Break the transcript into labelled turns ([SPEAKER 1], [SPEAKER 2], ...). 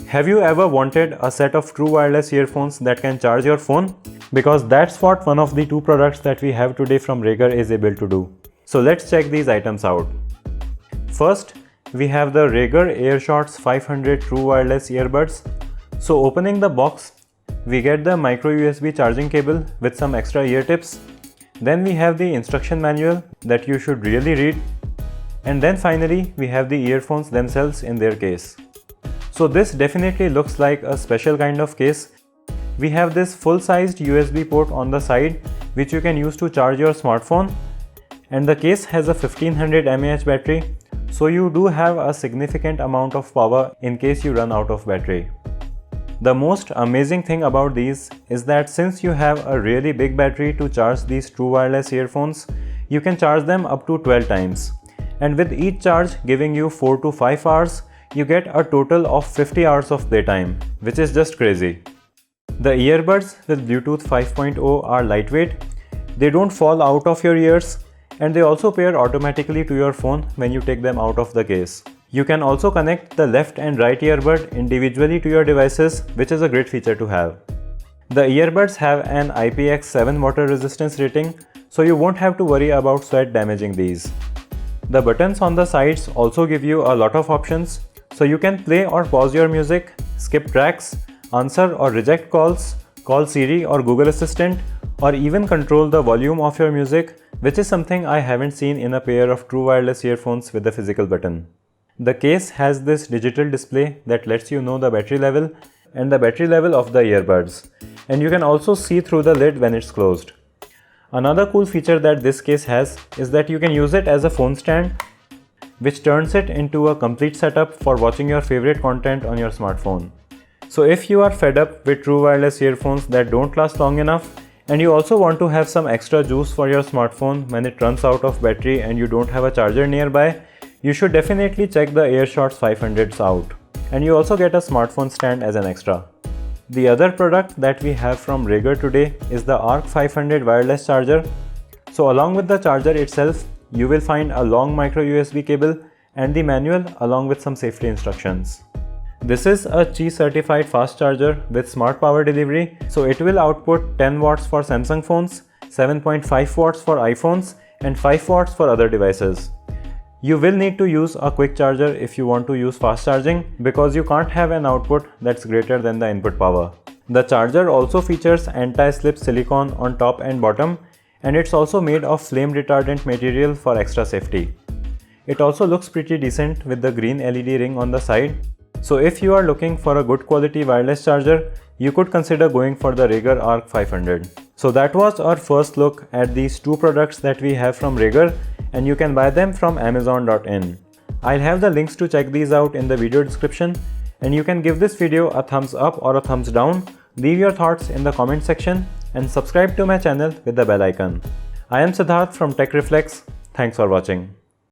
[SPEAKER 1] Have you ever wanted a set of true wireless earphones that can charge your phone? Because that's what one of the two products that we have today from Raegr is able to do. So let's check these items out. First, we have the Raegr Airshots 500 true wireless earbuds. So opening the box, we get the micro USB charging cable with some extra ear tips. Then we have the instruction manual that you should really read. And then finally, we have the earphones themselves in their case. So this definitely looks like a special kind of case. We have this full-sized USB port on the side which you can use to charge your smartphone, and the case has a 1500 mAh battery, so you do have a significant amount of power in case you run out of battery. The most amazing thing about these is that since you have a really big battery to charge these true wireless earphones, you can charge them up to 12 times. And with each charge giving you 4 to 5 hours, you get a total of 50 hours of playtime, which is just crazy. The earbuds with Bluetooth 5.0 are lightweight, they don't fall out of your ears, and they also pair automatically to your phone when you take them out of the case. You can also connect the left and right earbud individually to your devices, which is a great feature to have. The earbuds have an IPX7 water resistance rating, so you won't have to worry about sweat damaging these. The buttons on the sides also give you a lot of options, so you can play or pause your music, skip tracks, answer or reject calls, call Siri or Google Assistant, or even control the volume of your music, which is something I haven't seen in a pair of true wireless earphones with the physical button. The case has this digital display that lets you know the battery level and the battery level of the earbuds, and you can also see through the lid when it's closed. Another cool feature that this case has is that you can use it as a phone stand, which turns it into a complete setup for watching your favorite content on your smartphone. So if you are fed up with true wireless earphones that don't last long enough, and you also want to have some extra juice for your smartphone when it runs out of battery and you don't have a charger nearby, you should definitely check the Airshots 500s out. And you also get a smartphone stand as an extra. The other product that we have from Raegr today is the Arc 500 wireless charger. So along with the charger itself, you will find a long micro USB cable and the manual along with some safety instructions. This is a HICH certified fast charger with smart power delivery, so it will output 10 watts for Samsung phones, 7.5 watts for iPhones, and 5 watts for other devices. You will need to use a quick charger if you want to use fast charging, because you can't have an output that's greater than the input power. The charger also features anti-slip silicone on top and bottom, and it's also made of flame retardant material for extra safety. It also looks pretty decent with the green LED ring on the side. So if you are looking for a good quality wireless charger, you could consider going for the Raegr Arc 500. So that was our first look at these two products that we have from Raegr, and you can buy them from Amazon.in. I'll have the links to check these out in the video description, and you can give this video a thumbs up or a thumbs down, leave your thoughts in the comment section, and subscribe to my channel with the bell icon. I am Siddharth from TechReflex. Thanks for watching.